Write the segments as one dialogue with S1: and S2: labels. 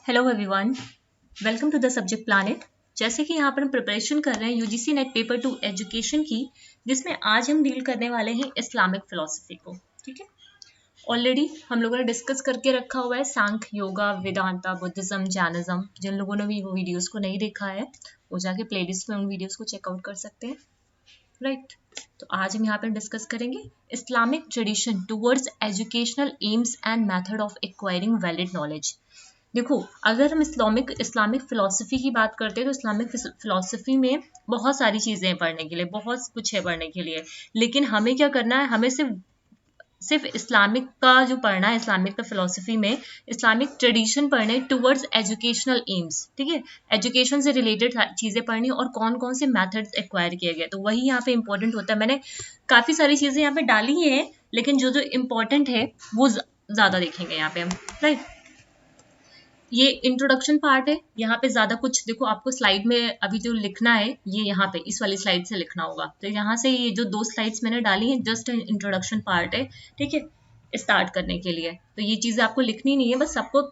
S1: Hello everyone, welcome to the subject planet. जैसे कि यहाँ पर हम प्रिपरेशन कर रहे हैं यूजीसी नेट पेपर 2 एजुकेशन की, जिसमें आज हम डील करने वाले हैं इस्लामिक फिलॉसफी को। ठीक है, ऑलरेडी हम लोगों ने डिस्कस करके रखा हुआ है सांख्य, योगा, वेदांता, बुद्धिज्म, जैनिज्म। जिन लोगों ने भी वो वीडियोस को नहीं देखा है वो जाके प्लेलिस्ट में उन वीडियोस को चेकआउट कर सकते हैं, राइट। तो आज हम यहाँ पर डिस्कस करेंगे Islamic tradition towards educational AIIMS and method of acquiring valid knowledge. देखो, अगर हम इस्लामिक फिलॉसफी की बात करते हैं तो इस्लामिक फिलॉसफी में बहुत सारी चीज़ें हैं पढ़ने के लिए, बहुत कुछ है पढ़ने के लिए। लेकिन हमें क्या करना है, हमें सिर्फ इस्लामिक का जो पढ़ना है, इस्लामिक का फिलॉसफी में इस्लामिक ट्रेडिशन पढ़ने टुवर्ड्स एजुकेशनल एम्स। ठीक है, एजुकेशन से रिलेटेड चीज़ें पढ़नी और कौन कौन से मेथड्स एक्वायर किए गए, तो वही यहाँ पे इंपॉर्टेंट होता है। मैंने काफ़ी सारी चीज़ें यहाँ पे डाली हैं, लेकिन जो जो इम्पोर्टेंट है वो ज़्यादा देखेंगे यहाँ पे हम, राइट। ये इंट्रोडक्शन पार्ट है, यहाँ पे ज्यादा कुछ देखो आपको स्लाइड में अभी जो लिखना है ये यहाँ पे इस वाली स्लाइड से लिखना होगा। तो यहाँ से ये जो 2 स्लाइड्स मैंने डाली हैं जस्ट इंट्रोडक्शन पार्ट है, ठीक है, स्टार्ट करने के लिए। तो ये चीजें आपको लिखनी नहीं है, बस आपको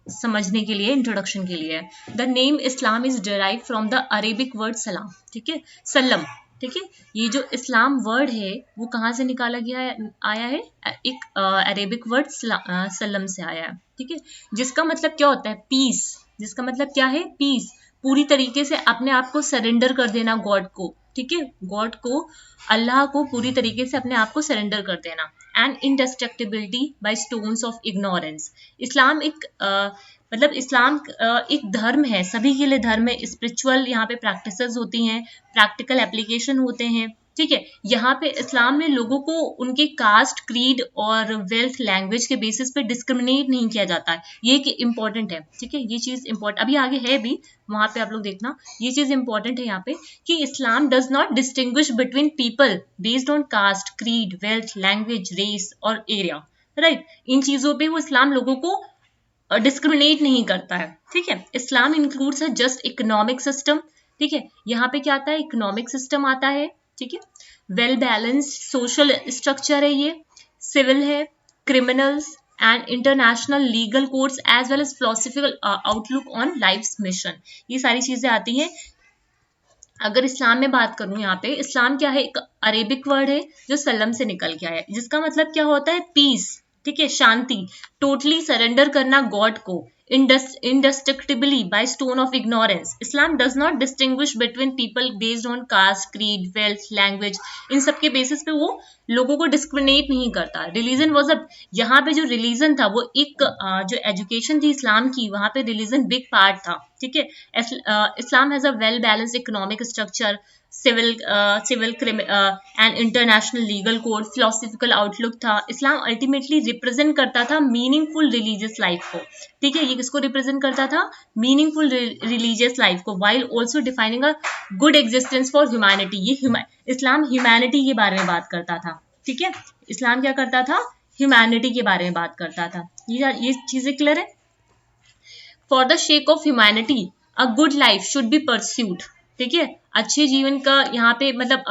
S1: समझने के लिए, इंट्रोडक्शन के लिए। The name Islam is derive from the Arabic word सलाम, ठीक है, सल्लम। ठीक है, ये जो इस्लाम वर्ड है वो कहाँ से निकाला गया है, आया है, एक अरेबिक वर्ड सल्लम से आया है। ठीक है, जिसका मतलब क्या होता है, पीस। जिसका मतलब क्या है, पीस। पूरी तरीके से अपने आप को सरेंडर कर देना गॉड को। ठीक है, गॉड को, अल्लाह को पूरी तरीके से अपने आप को सरेंडर कर देना। And indestructibility by stones of ignorance. Islam एक मतलब इस्लाम एक धर्म है, सभी के लिए धर्म है। स्पिरिचुअल यहाँ पे प्रैक्टिसेस होती हैं, प्रैक्टिकल एप्लीकेशन होते हैं। ठीक है, यहाँ पे इस्लाम में लोगों को उनके कास्ट, क्रीड और वेल्थ, लैंग्वेज के बेसिस पे डिस्क्रिमिनेट नहीं किया जाता है। ये एक इम्पॉर्टेंट है। ठीक है, ये चीज इम्पोर्टेंट अभी आगे है भी, वहां पे आप लोग देखना, ये चीज इंपॉर्टेंट है यहाँ पे कि Islam does not distinguish between people based on caste, creed, wealth, language, race और एरिया, राइट। इन चीजों पे वो इस्लाम लोगों को डिस्क्रिमिनेट नहीं करता है। ठीक है, इस्लाम इंक्लूड्स है जस्ट इकोनॉमिक सिस्टम। ठीक है, यहाँ पे क्या आता है, इकोनॉमिक सिस्टम आता है। ठीक है, वेल बैलेंस्ड सोशल स्ट्रक्चर है, ये सिविल है, criminals and international legal codes as well as philosophical outlook on life mission, ये सारी चीजें आती हैं। अगर इस्लाम में बात करूं, यहाँ पे इस्लाम क्या है, एक अरेबिक वर्ड है जो सल्लम से निकल के आया है, जिसका मतलब क्या होता है, पीस। ठीक है, शांति, टोटली सरेंडर करना गॉड को, indestructibly by stone of ignorance. Islam does not distinguish between people based on caste, creed, wealth, language. इन सब के बेसिस पे वो लोगों को डिस्क्रिमिनेट नहीं करता। रिलीजन वॉज अ, यहाँ पे जो रिलीजन था वो एक जो एजुकेशन थी इस्लाम की, वहां पे रिलीजन बिग पार्ट था। ठीक है, Islam has a well balance economic structure, civil and international legal code, philosophical outlook था। इस्लाम अल्टीमेटली रिप्रेजेंट करता था मीनिंगफुल रिलीजियस लाइफ को। ठीक है, ये किसको रिप्रेजेंट करता था, मीनिंगफुल रिलीजियस लाइफ को, while also defining a good existence for humanity. ये इस्लाम ह्यूमैनिटी के बारे में बात करता था। ठीक है, इस्लाम क्या करता था, ह्यूमैनिटी के बारे में बात करता था। ये चीजें क्लियर है। For the sake of humanity a good life should be pursued. ठीक है, अच्छे जीवन का यहाँ पे मतलब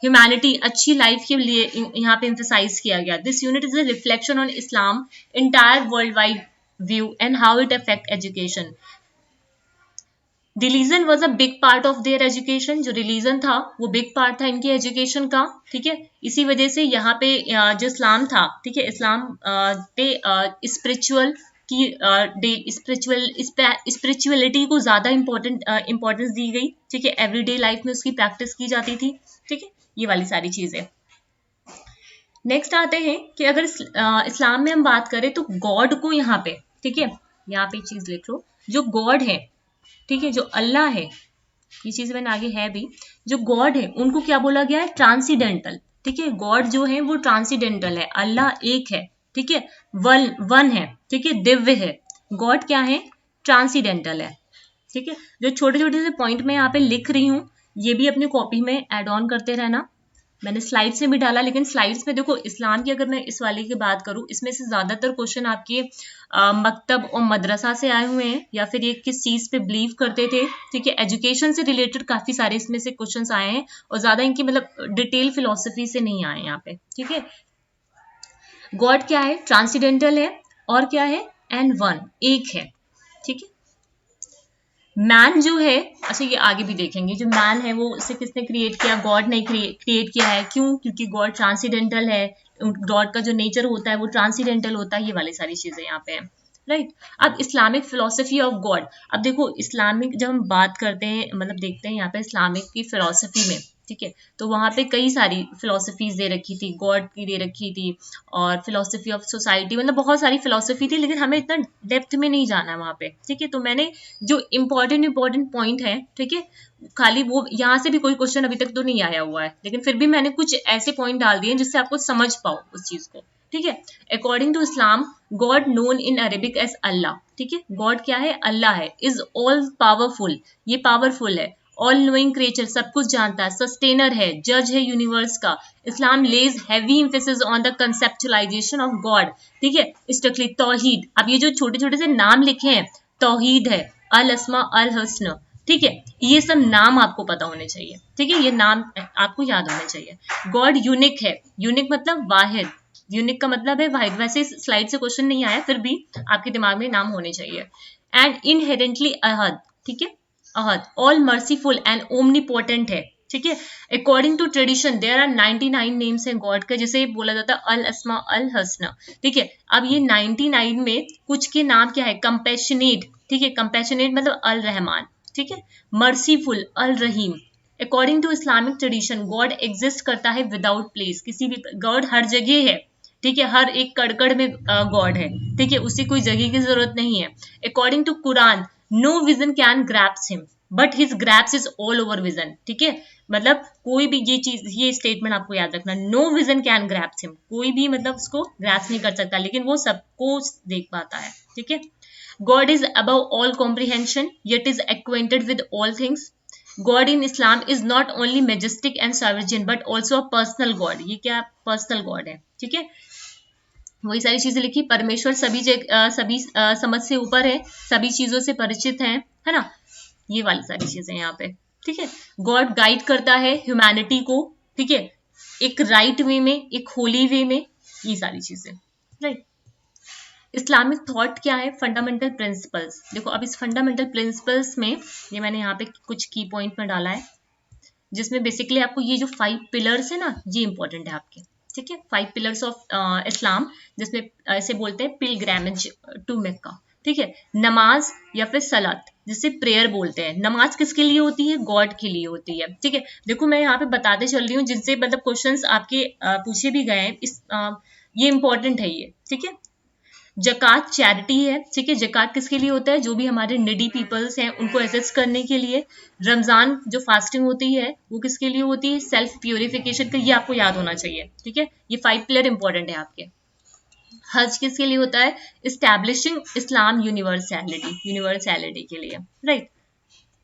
S1: ह्यूमैनिटी, अच्छी लाइफ के लिए यहाँ पे एम्फसाइज किया गया। This unit is a reflection on Islam entire world wide view and how it affect education. Religion was a big part of their education. जो रिलीजन था वो बिग पार्ट था इनकी एजुकेशन का। ठीक है, इसी वजह से यहाँ पे जो इस्लाम था, ठीक है, इस्लाम पे स्पिरिचुअल की स्पिरिचुअलिटी को ज्यादा इंपॉर्टेंस दी गई। ठीक है, एवरीडे लाइफ में उसकी प्रैक्टिस की जाती थी। ठीक है, ये वाली सारी चीजें। नेक्स्ट आते हैं कि अगर इस्लाम में हम बात करें तो गॉड को यहाँ पे, ठीक है, यहाँ पे चीज लिख लो, जो गॉड है, ठीक है, जो अल्लाह है, ये चीज मैंने आगे है भी, जो गॉड है उनको क्या बोला गया है, ट्रांसीडेंटल। ठीक है, गॉड जो है वो ट्रांसीडेंटल है, अल्लाह एक है। ठीक है, वन है। ठीक है, दिव्य है। गॉड क्या है, ट्रांसीडेंटल है। ठीक है, जो छोटे छोटे से पॉइंट में यहाँ पे लिख रही हूँ ये भी अपनी कॉपी में एड ऑन करते रहना। मैंने स्लाइड्स में भी डाला, लेकिन स्लाइड्स में देखो इस्लाम की अगर मैं इस वाले की बात करूं, इसमें से ज्यादातर क्वेश्चन आपके मकतब और मदरसा से आए हुए हैं, या फिर ये किस चीज पे बिलीव करते थे। ठीक है, एजुकेशन से रिलेटेड काफी सारे इसमें से क्वेश्चंस आए हैं, और ज्यादा इनकी मतलब डिटेल फिलोसफी से नहीं आए यहाँ पे। ठीक है, गॉड क्या है, ट्रांसीडेंटल है, और क्या है, एंड वन, एक है। ठीक है। मैन जो है, अच्छा ये आगे भी देखेंगे, जो मैन है वो उसे किसने क्रिएट किया, गॉड ने क्रिएट किया है। क्यों? क्योंकि गॉड ट्रांसीडेंटल है, गॉड का जो नेचर होता है वो ट्रांसीडेंटल होता है, ये वाली सारी चीजें यहाँ पे हैं, राइट। अब इस्लामिक फिलोसफी ऑफ गॉड, अब देखो इस्लामिक जब हम बात करते हैं, मतलब देखते हैं यहाँ पे इस्लामिक की फिलोसफी में, ठीक है, तो वहां पे कई सारी फिलोसफीज दे रखी थी, गॉड की दे रखी थी, और फिलोसफी ऑफ सोसाइटी, मतलब बहुत सारी फिलोसफी थी, लेकिन हमें इतना डेप्थ में नहीं जाना है वहां पे, ठीक है। तो मैंने जो इंपॉर्टेंट पॉइंट है, ठीक है, खाली वो यहाँ से भी कोई क्वेश्चन अभी तक तो नहीं आया हुआ है, लेकिन फिर भी मैंने कुछ ऐसे पॉइंट डाल दिए जिससे आपको समझ पाओ उस चीज को, ठीक है। According to Islam, God known in Arabic as Allah, ठीक है, गॉड क्या है, अल्लाह है, इज ऑल पावरफुल, ये पावरफुल है, ऑल नोइंग क्रिएचर, सब कुछ जानता है, सस्टेनर है, जज है यूनिवर्स का। Islam lays heavy emphasis on the conceptualisation of God, ठीक है, स्ट्रिक्टली तौहीद। अब ये जो छोटे छोटे से नाम लिखे हैं, तौहीद है, अल अस्मा अल हस्न, ठीक है, ये सब नाम आपको पता होने चाहिए, ठीक है, ये नाम आपको याद होने चाहिए। गॉड यूनिक है, यूनिक मतलब वाहिद, यूनिक का मतलब है वाहिद, वैसे स्लाइड से क्वेश्चन नहीं आया, फिर भी आपके दिमाग में नाम होने चाहिए। एंड इनहेरेंटली अहद, ठीक है, Ahad, all merciful and omnipotent है, ठीक है। According to tradition there are 99 names हैं गॉड के, जिसे बोला जाता है अल अस्मा अल हसना, ठीक है। अब ये 99 में कुछ के नाम क्या है, कंपैशनेट, ठीक है, कंपैशनेट मतलब अल रहमान, ठीक है, merciful Al Rahim. According to Islamic tradition God exist करता है विदाउट प्लेस, किसी भी, गॉड हर जगह है, ठीक है, हर एक कड़कड़ में गॉड है, ठीक है, उसे कोई जगह की जरूरत नहीं है। According to Quran, no vision can grasps him but his grasps is all over vision, ठीक है, मतलब कोई भी ये चीज, ये स्टेटमेंट आपको याद रखना, no vision can grasps him, कोई भी मतलब उसको ग्रैप्स नहीं कर सकता, लेकिन वो सबको देख पाता है, ठीक है। God is above all comprehension yet is acquainted with all things. God in Islam is not only majestic and sovereign but also a personal God. ये क्या पर्सनल गॉड है, ठीक है, वही सारी चीजें लिखी। परमेश्वर सभी सभी समझ से ऊपर है, सभी चीजों से परिचित है ना, ये वाली सारी चीजें यहाँ पे, ठीक है। गॉड गाइड करता है ह्यूमैनिटी को, ठीक है, एक राइट वे में, एक होली वे में, ये सारी चीजें, राइट। इस्लामिक थॉट क्या है, फंडामेंटल प्रिंसिपल्स। देखो अब इस फंडामेंटल प्रिंसिपल्स में, ये मैंने यहाँ पे कुछ की पॉइंट में डाला है, जिसमें बेसिकली आपको ये जो 5 पिलर्स है ना, ये इंपॉर्टेंट है आपके, ठीक है, 5 पिलर्स ऑफ इस्लाम, जिसमें ऐसे बोलते हैं पिलग्रामेज टू मक्का, ठीक है। नमाज या फिर सलात, जिसे प्रेयर बोलते हैं। नमाज किसके लिए होती है, गॉड के लिए होती है, ठीक है। देखो मैं यहाँ पे बताते चल रही हूँ, जिनसे मतलब क्वेश्चंस आपके पूछे भी गए हैं, ये इंपॉर्टेंट है ये, ठीक है। जकात चैरिटी है, ठीक है, जकात किसके लिए होता है, जो भी हमारे निडी पीपल्स हैं उनको असिस्ट करने के लिए। रमजान जो फास्टिंग होती है वो किसके लिए होती है, सेल्फ प्योरिफिकेशन का, ये आपको याद होना चाहिए, ठीक है, ये 5 पिलर इंपॉर्टेंट है आपके। हज किसके लिए होता है, इस्टेब्लिशिंग इस्लाम यूनिवर्सैलिटी के लिए, राइट।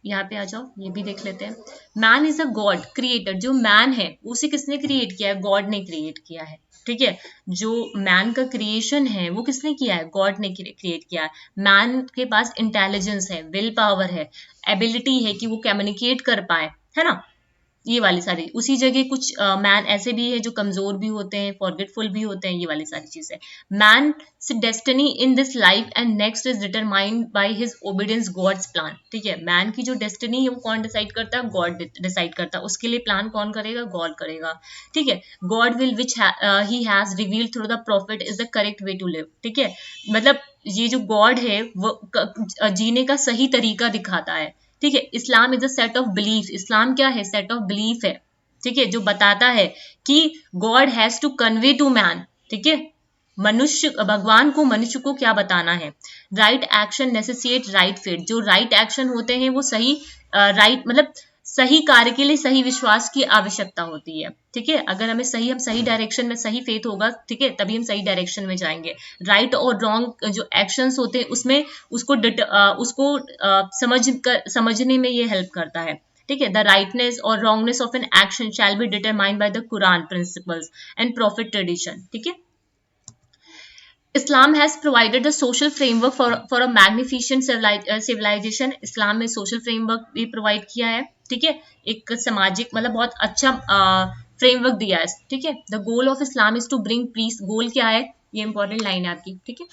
S1: यहाँ पे आ जाओ, ये भी देख लेते हैं। Man is a God creator, जो मैन है उसे किसने क्रिएट किया है, गॉड ने क्रिएट किया है, ठीक है। जो मैन का क्रिएशन है वो किसने किया है, गॉड ने क्रिएट किया है। मैन के पास इंटेलिजेंस है, विल पावर है, एबिलिटी है कि वो कम्युनिकेट कर पाए, है ना, ये वाली सारी। उसी जगह कुछ मैन ऐसे भी है जो कमजोर भी होते हैं, फॉरगेटफुल भी होते हैं, ये वाली सारी चीजें। Man destiny in this life and next is determined by his obedience God's plan, ठीक है। मैन की जो डेस्टिनी है वो कौन डिसाइड करता है, गॉड डिसाइड करता है, उसके लिए प्लान कौन करेगा, गॉड करेगा, ठीक है। God will which he has revealed through the prophet is the correct way to live, ठीक है, मतलब ये जो गॉड है वो जीने का सही तरीका दिखाता है, ठीक है। Islam is a set of belief, Islam क्या है, सेट ऑफ बिलीफ है, ठीक है, जो बताता है कि God has to convey to man, ठीक है, मनुष्य, भगवान को मनुष्य को क्या बताना है। राइट एक्शन नेसेसिएट राइट फेथ, जो राइट एक्शन होते हैं वो सही राइट मतलब सही कार्य के लिए सही विश्वास की आवश्यकता होती है, ठीक है। अगर हम सही डायरेक्शन में सही फेथ होगा, ठीक है, तभी हम सही डायरेक्शन में जाएंगे। राइट और रॉन्ग जो एक्शंस होते हैं उसमें उसको समझने में ये हेल्प करता है, ठीक है। द राइटनेस और wrongness of an action shall be determined by the Quran principles and prophet tradition, ठीक है। Islam has provided a social framework for a magnificent civilization. इस्लाम में social framework भी provide किया है, ठीक है, एक सामाजिक मतलब बहुत अच्छा फ्रेमवर्क दिया है, ठीक है। The goal of Islam is to bring peace. गोल क्या है, ये इंपॉर्टेंट लाइन है आपकी, ठीक है।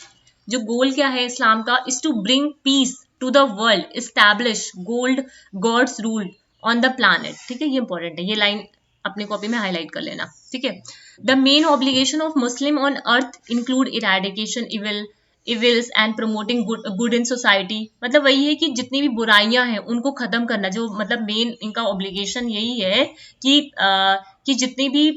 S1: जो गोल क्या है इस्लाम का, is to bring peace to the world, establish God's rule on the planet. ठीक है, ये इंपॉर्टेंट है, ये लाइन अपने कॉपी में हाईलाइट कर लेना। ठीक है, the main obligation of Muslim on earth include eradication evils and promoting good in society. मतलब वही है कि जितनी भी बुराइयां हैं उनको खत्म करना, जो मतलब मेन इनका ऑब्लिगेशन यही है कि जितनी भी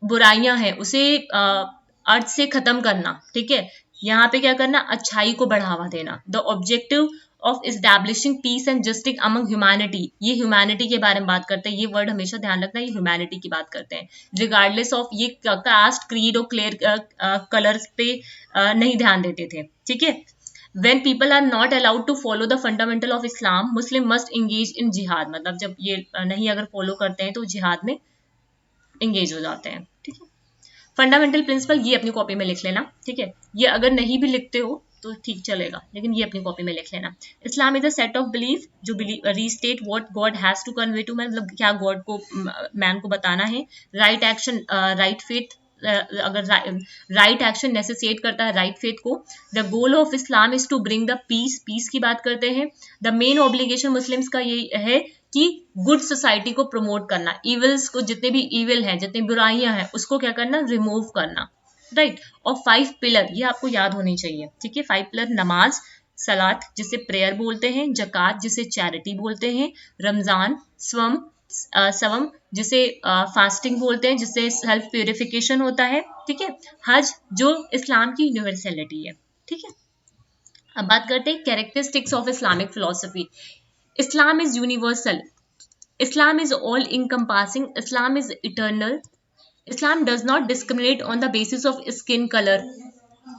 S1: बुराइयां हैं उसे अर्थ से खत्म करना। ठीक है, यहाँ पे क्या करना, अच्छाई को बढ़ावा देना। The objective of establishing peace and justice among humanity, ये ह्यूमैनिटी के बारे में बात करते हैं, ये वर्ड हमेशा ध्यान रखना, ये ह्यूमैनिटी की बात करते हैं, रिगार्डलेस ऑफ ये कास्ट क्रीड और क्लियर कलर्स पे नहीं ध्यान देते थे। ठीक है, when people are not allowed to follow the fundamental of Islam, Muslim must engage in jihad। मतलब जब ये नहीं अगर फॉलो करते हैं तो जिहाद में एंगेज हो जाते हैं। ठीक है, फंडामेंटल प्रिंसिपल ये अपनी कॉपी में लिख लेना। ठीक है, ये अगर नहीं भी लिखते हो तो ठीक चलेगा, लेकिन ये अपनी कॉपी में लिख लेना। Islam is a set of belief जो restate what God has to convey to man, मतलब क्या गॉड को मैन को बताना है। राइट एक्शन, राइट फेथ, अगर राइट एक्शन नेसेसिएट करता है राइट फेथ को। The goal of Islam is to bring the peace की बात करते हैं। द मेन ऑब्लिगेशन मुस्लिम्स का ये है कि गुड सोसाइटी को प्रमोट करना, इविल्स को, जितने भी इविल हैं, जितनी बुराइयां हैं उसको क्या करना, रिमूव करना। राइट, और 5 पिलर ये आपको याद होनी चाहिए। ठीक है, 5 पिलर, नमाज, सलात जिसे प्रेयर बोलते हैं, जक़ात जिसे चैरिटी बोलते हैं, रमजान, सवम जिसे फास्टिंग बोलते हैं, जिससे सेल्फ प्यूरिफिकेशन होता है। ठीक है, हज जो इस्लाम की यूनिवर्सलिटी है। ठीक है, अब बात करते हैं characteristics of Islamic philosophy. Islam is universal, Islam is all encompassing, Islam is eternal, Islam does not discriminate on the basis of skin colour,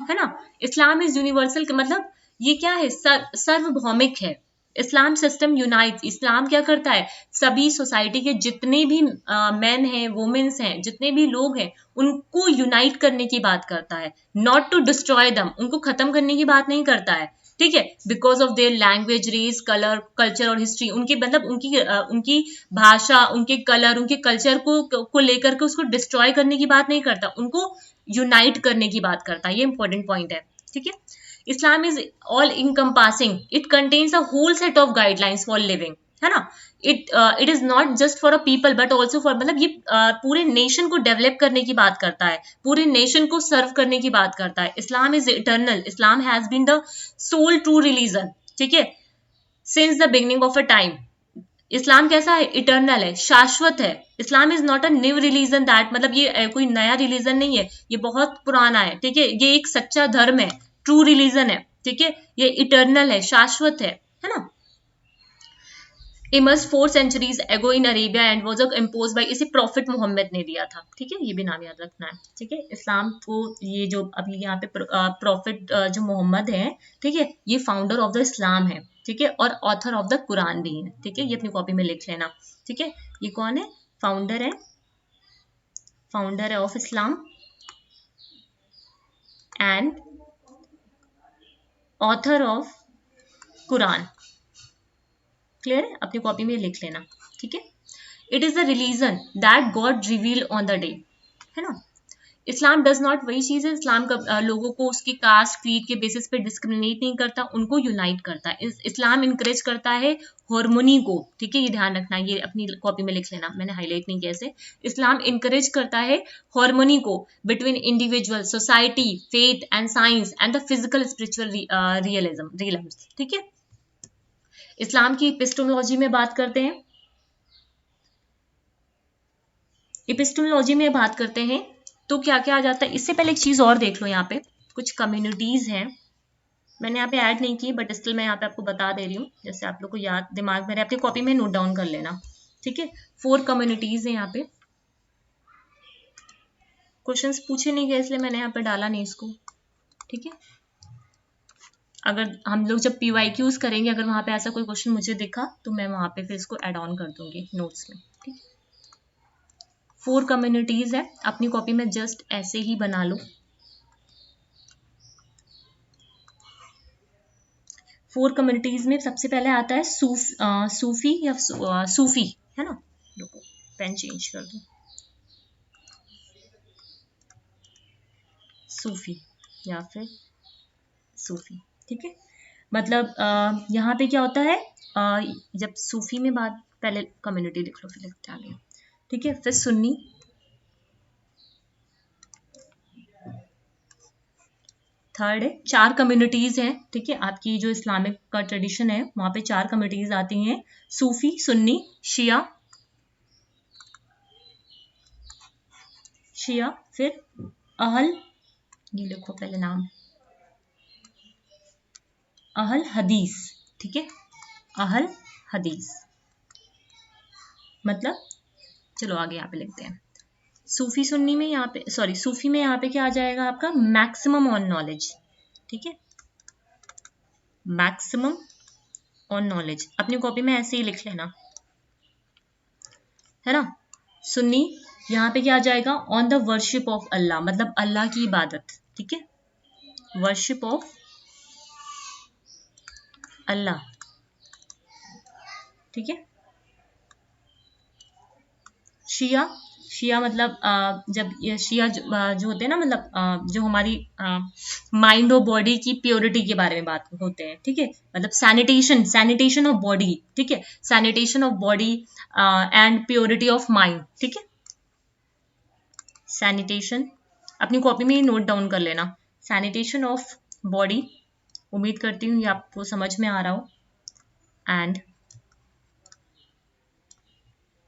S1: है ना। इस्लाम इज यूनिवर्सल का मतलब ये क्या है, सर्वभौमिक है। इस्लाम सिस्टम यूनाइट्स, इस्लाम क्या करता है, सभी सोसाइटी के जितने भी मेन हैं, वुमेन्स हैं, जितने भी लोग हैं उनको यूनाइट करने की बात करता है, नॉट टू डिस्ट्रॉय दम, उनको खत्म करने की बात नहीं करता है। ठीक है, because of their language, race, culture और हिस्ट्री, उनके मतलब उनकी भाषा, उनके कलर, उनके कल्चर को लेकर के उसको डिस्ट्रॉय करने की बात नहीं करता, उनको यूनाइट करने की बात करता है। ये इंपॉर्टेंट पॉइंट है। ठीक है, Islam is all encompassing, it contains a whole set of guidelines for living, है ना। It is not just for a people but also for, मतलब ये पूरे नेशन को डेवलप करने की बात करता है, पूरे नेशन को सर्व करने की बात करता है। Islam is eternal, Islam has been the sole true religion. ठीक है, since the beginning of a time, Islam कैसा है, इटर्नल है, शाश्वत है। Islam is not a new religion that, मतलब ये कोई नया रिलीजन नहीं है, ये बहुत पुराना है। ठीक है, ये एक सच्चा धर्म है, ट्रू रिलीजन है। ठीक है, ये इटर्नल है, शाश्वत है ना। Immerse 4 centuries ago in Arabia and was impose by, इसे प्रॉफिट मोहम्मद ने दिया था। ठीक है, ये भी नाम याद रखना है। ठीक है, इस्लाम को ये जो अभी यहाँ पे प्रॉफिट जो मोहम्मद है, ठीक है, ये फाउंडर ऑफ द इस्लाम है। ठीक है, और ऑथर ऑफ द कुरान भी है। ठीक है, ये अपनी कॉपी में लिख लेना। ठीक है, ये कौन है, फाउंडर है of Islam and author of Quran. Clear है, अपनी कॉपी में लिख लेना। ठीक है, it is the religion that God reveal on the day, है ना। इस्लाम डज नॉट, वही चीज है, इस्लाम का लोगों को उसकी कास्ट क्रीड के बेसिस पे डिस्क्रिमिनेट नहीं करता, उनको यूनाइट करता है। इस्लाम इनकरेज करता है हार्मोनी को। ठीक है, ये ध्यान रखना, ये अपनी कॉपी में लिख लेना, मैंने हाईलाइट नहीं किया इसे। इस्लाम इनकरेज करता है हार्मोनी को between individual, society, faith and science and the physical spiritual realism. ठीक है, इस्लाम की एपिस्टेमोलॉजी में बात करते हैं। एपिस्टेमोलॉजी में बात करते हैं तो क्या क्या आ जाता है। इससे पहले एक चीज और देख लो, यहाँ पे कुछ कम्युनिटीज हैं, मैंने यहाँ पे ऐड नहीं की बट स्टिल मैं यहाँ पे आपको बता दे रही हूँ, जैसे आप लोग को याद दिमाग में, अपनी कॉपी में नोट डाउन कर लेना। ठीक है, 4 कम्युनिटीज है यहाँ पे, क्वेश्चंस पूछे नहीं गए इसलिए मैंने यहाँ पे डाला नहीं इसको। ठीक है, अगर हम लोग जब PYQs करेंगे, अगर वहां पे ऐसा कोई क्वेश्चन मुझे दिखा तो मैं वहां पे फिर इसको ऐड ऑन कर दूंगी नोट्स में। ठीक है, 4 कम्युनिटीज है, अपनी कॉपी में जस्ट ऐसे ही बना लो। 4 कम्युनिटीज में सबसे पहले आता है सूफी या सूफी, है ना। रुको, पेन चेंज कर दो, सूफी या फिर सूफी, ठीक है। मतलब यहाँ पे क्या होता है, जब सूफी में बात, पहले कम्युनिटी लिख लो फिर लिखते आगे, ठीक है। फिर सुन्नी, थर्ड है, 4 कम्युनिटीज हैं, ठीक है। आपकी जो इस्लामिक का ट्रेडिशन है वहां पे 4 कम्युनिटीज आती हैं, सूफी, सुन्नी, शिया, फिर अहल, ये लिखो पहले नाम, अहल हदीस, ठीक है। अहल हदीस मतलब, चलो आगे यहाँ पे लिखते हैं। सूफी सुन्नी में यहाँ पे, सॉरी सूफी में यहाँ पे क्या आ जाएगा आपका, मैक्सिमम ऑन नॉलेज, ठीक है। मैक्सिमम ऑन नॉलेज अपनी कॉपी में ऐसे ही लिख लेना, है ना। सुन्नी यहाँ पे क्या आ जाएगा, ऑन द वर्शिप ऑफ अल्लाह, मतलब अल्लाह की इबादत, ठीक है। वर्शिप ऑफ अल्लाह, ठीक है। शिया, शिया मतलब जब ये शिया जो होते हैं ना, मतलब जो हमारी माइंड और बॉडी की प्योरिटी के बारे में बात होते हैं, ठीक है। मतलब सैनिटेशन ऑफ बॉडी, ठीक है। Sanitation of body and purity of mind, ठीक है। सैनिटेशन अपनी कॉपी में ही नोट डाउन कर लेना, सैनिटेशन ऑफ बॉडी, उम्मीद करती हूँ ये आपको समझ में आ रहा हो, and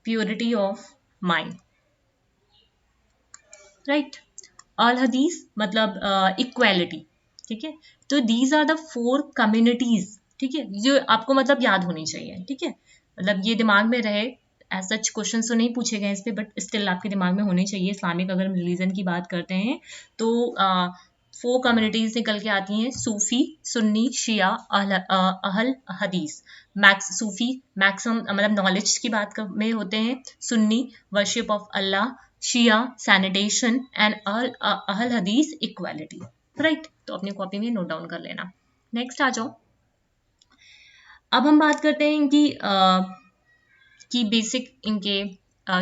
S1: purity of mind, right. अल हदीस मतलब इक्वालिटी, ठीक है। तो दीज आर द 4 कम्युनिटीज, ठीक है, जो आपको मतलब याद होनी चाहिए, ठीक है। मतलब ये दिमाग में रहे, एज सच क्वेश्चन तो नहीं पूछे गए इस पे, बट स्टिल आपके दिमाग में होने चाहिए। इस्लामिक अगर हम रिलीजन की बात करते हैं तो 4 कम्युनिटीज निकल के आती हैं, सूफी, सुन्नी, शिया, अहल हदीस। सूफी मैक्सिमम मतलब नॉलेज की बात में होते हैं, Sunni worship of Allah, Shia sanitation, and Ahl Hadith equality, right. तो अपनी कॉपी में नोट डाउन कर लेना। नेक्स्ट आ जाओ, अब हम बात करते हैं कि बेसिक इनके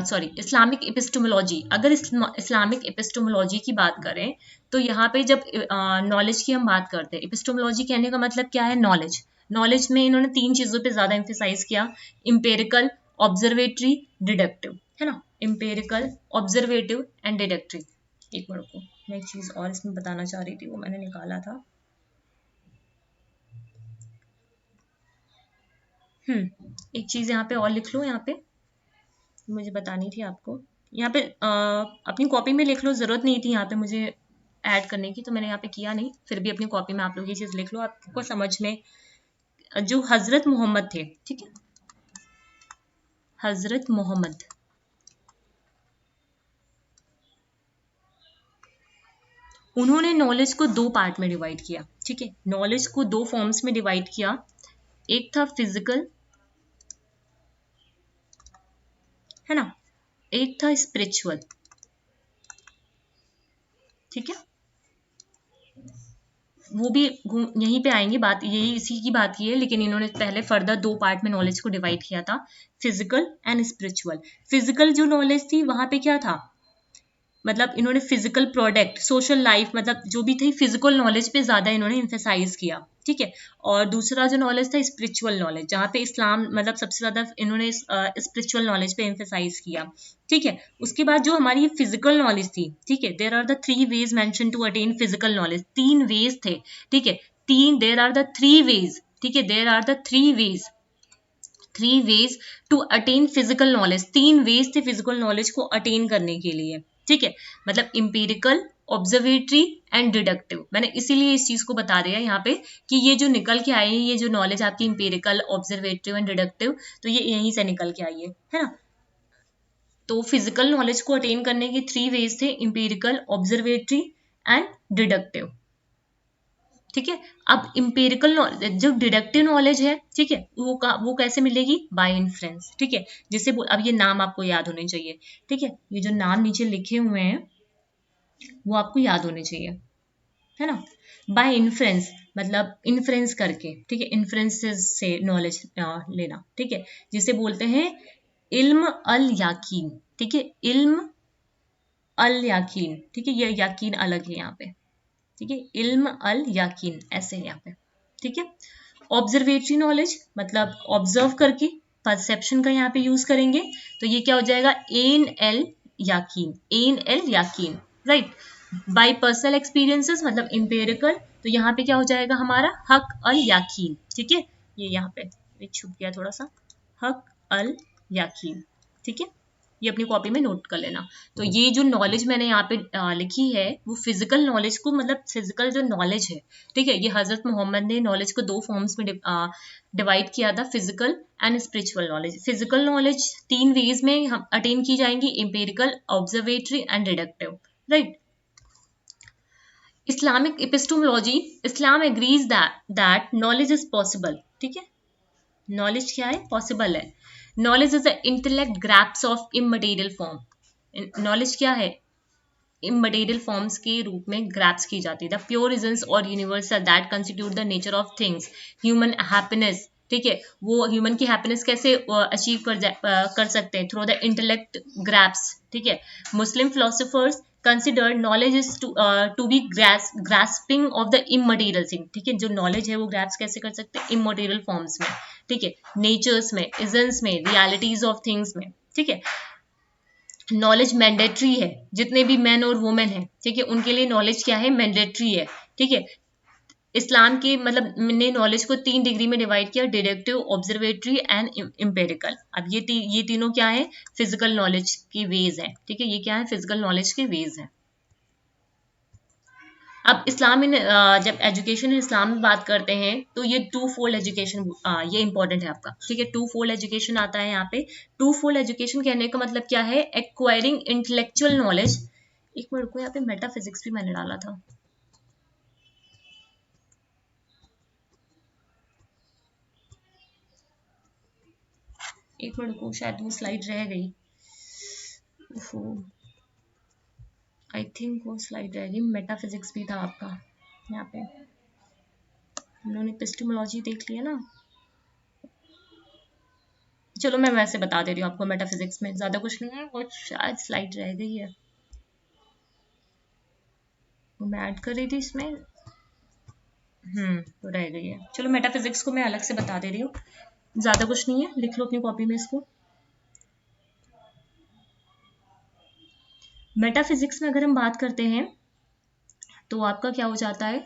S1: सॉरी इस्लामिक एपिस्टेमोलॉजी। अगर इस्लामिक एपिस्टेमोलॉजी की बात करें तो यहाँ पे जब नॉलेज की हम बात करते हैं, एपिस्टेमोलॉजी कहने का मतलब क्या है, नॉलेज। नॉलेज में इन्होंने 3 चीजों पे ज्यादा एम्फेसाइज किया, इंपेरिकल, ऑब्जर्वेटरी, डिडक्टिव, है ना। Empirical, observative and deductive. एक मिनट को, मैं एक चीज और इसमें बताना चाह रही थी, वो मैंने निकाला था। एक चीज यहाँ पे और लिख लो, यहाँ पे मुझे बतानी थी आपको। यहाँ पे अपनी कॉपी में लिख लो, जरूरत नहीं थी यहाँ पे मुझे ऐड करने की, तो मैंने यहाँ पे किया नहीं, फिर भी अपनी कॉपी में आप लोग ये चीज लिख लो, आपको समझ में। जो हजरत मोहम्मद थे, ठीक है, हजरत मोहम्मद, उन्होंने नॉलेज को 2 पार्ट में डिवाइड किया, ठीक है। नॉलेज को 2 फॉर्म्स में डिवाइड किया, एक था फिजिकल, है ना, एक था स्पिरिचुअल, ठीक है। वो भी यहीं पे आएंगे, बात यही इसी की बात की है, लेकिन इन्होंने पहले फर्दर 2 पार्ट में नॉलेज को डिवाइड किया था, फिजिकल एंड स्पिरिचुअल। फिजिकल जो नॉलेज थी वहां पे क्या था, मतलब इन्होंने फिजिकल प्रोडक्ट, सोशल लाइफ, मतलब जो भी थी फिजिकल नॉलेज पे ज्यादा इन्होंने एम्फेसाइज किया, ठीक है। और दूसरा जो नॉलेज था स्पिरिचुअल नॉलेज, जहाँ पे इस्लाम मतलब सबसे ज्यादा इन्होंने स्पिरिचुअल नॉलेज पे एम्फेसाइज किया, ठीक है। उसके बाद जो हमारी फिजिकल नॉलेज थी, ठीक है, there are the 3 ways mention to attain physical knowledge, 3 ways थे, ठीक है। देयर आर द 3 वेज, ठीक है, there are the 3 ways to attain physical knowledge. 3 ways थे फिजिकल नॉलेज को अटेन करने के लिए, ठीक है। मतलब इंपेरिकल, ऑब्जर्वेटरी एंड डिडक्टिव। मैंने इसीलिए इस चीज को बता दिया यहाँ पे कि ये जो निकल के आई है, ये जो नॉलेज आपकी इंपेरिकल, ऑब्जर्वेटिव एंड डिडक्टिव, तो ये यहीं से निकल के आई है ना। तो फिजिकल नॉलेज को अटेन करने के 3 वेज थे, इंपेरिकल, ऑब्जर्वेटरी एंड डिडक्टिव, ठीक है। अब इंपेरिकल नॉलेज, जो डिडक्टिव नॉलेज है, ठीक है, वो कैसे मिलेगी, बाय इन्फ्रेंस, ठीक है। जिसे अब ये नाम आपको याद होने चाहिए, ठीक है। ये जो नाम नीचे लिखे हुए हैं वो आपको याद होने चाहिए, है ना। बाय इन्फ्रेंस मतलब इन्फ्रेंस करके, ठीक है, इन्फ्रेंसेस से नॉलेज लेना, ठीक है, जिसे बोलते हैं इल्म अल याकीन, ठीक है, इल्म अल याकीन, ठीक है। ये याकीन अलग है यहाँ पे, ठीक है, इल्म अल याकीन ऐसे है यहाँ पे, ठीक है। ऑब्जर्वेटरी नॉलेज मतलब ऑब्जर्व करके, परसेप्शन का यहाँ पे यूज करेंगे, तो ये क्या हो जाएगा, एन एल याकीन, एन एल याकीन, राइट। बाय पर्सनल एक्सपीरियंसेस मतलब इंपेरिकल, तो यहाँ पे क्या हो जाएगा हमारा हक अल याकीन, ठीक है। ये यहाँ पे छुप गया थोड़ा सा, हक अल याकीन, ठीक है। ये अपनी कॉपी में नोट कर लेना। तो ये जो नॉलेज मैंने यहाँ पे लिखी है वो फिजिकल नॉलेज को, मतलब फिजिकल जो नॉलेज है, ठीक है, ये हजरत मोहम्मद ने नॉलेज को 2 फॉर्म्स में डिवाइड किया था, physical and spiritual knowledge. Physical knowledge 3 ways में हम अटेन की जाएंगी, empirical, observatory and deductive, right. Islamic epistemology, Islam agrees that knowledge is possible, ठीक है। नॉलेज क्या है, पॉसिबल है। Knowledge is the intellect grasps of immaterial form, knowledge क्या है, इमटेरियल फॉर्म्स के रूप में ग्रैप्स की जाती है। द प्योर रीजंस और universal that constitute the nature of things, human happiness, ठीक है, वो ह्यूमन की हैप्पीनेस कैसे अचीव कर सकते हैं, थ्रू द इंटेलेक्ट ग्रैप्स, ठीक है। Muslim philosophers consider knowledge is to be grasping of the immaterial thing, ठीक है। जो नॉलेज है वो ग्रैप्स कैसे कर सकते हैं, इमटेरियल फॉर्म्स में, ठीक है, नेचर्स में, इजन्स में, रियलिटीज ऑफ थिंग्स में, ठीक है। नॉलेज मैंडेटरी है, जितने भी मैन और वुमेन हैं, ठीक है, उनके लिए नॉलेज क्या है, मैंडेटरी है, ठीक है। इस्लाम के मतलब ने नॉलेज को 3 डिग्री में डिवाइड किया, डिडक्टिव, ऑब्जर्वेटरी एंड एम्पेरिकल। अब ये तीनों क्या है, फिजिकल नॉलेज की वेज है, ठीक है, ये क्या है, फिजिकल नॉलेज की वेज है। अब इस्लाम इन जब एजुकेशन इस्लाम में बात करते हैं तो ये 2 फोल्ड एजुकेशन, ये इंपॉर्टेंट है आपका, ठीक है। 2 फोल्ड एजुकेशन आता है यहाँ पे। 2 फोल्ड एजुकेशन कहने का मतलब क्या है, एक्वायरिंग इंटेलेक्चुअल नॉलेज। एक मिनट को, यहाँ पे मेटाफिजिक्स भी मैंने डाला था, एक मिनट को, शायद वो स्लाइड रह गई, आई थिंक वो स्लाइड रह गई। मेटाफिजिक्स भी था आपका यहाँ पे, हम लोगों ने एपिस्टेमोलॉजी देख लिया ना। चलो मैं वैसे बता दे रही हूँ आपको, मेटाफिजिक्स में ज्यादा कुछ नहीं है, वो शायद स्लाइड रह गई है, वो मैं ऐड कर रही थी इसमें, तो रह गई है। चलो मेटाफिजिक्स को मैं अलग से बता दे रही हूँ, ज्यादा कुछ नहीं है, लिख लो अपनी कॉपी में इसको। मेटाफिजिक्स में अगर हम बात करते हैं तो आपका क्या हो जाता है,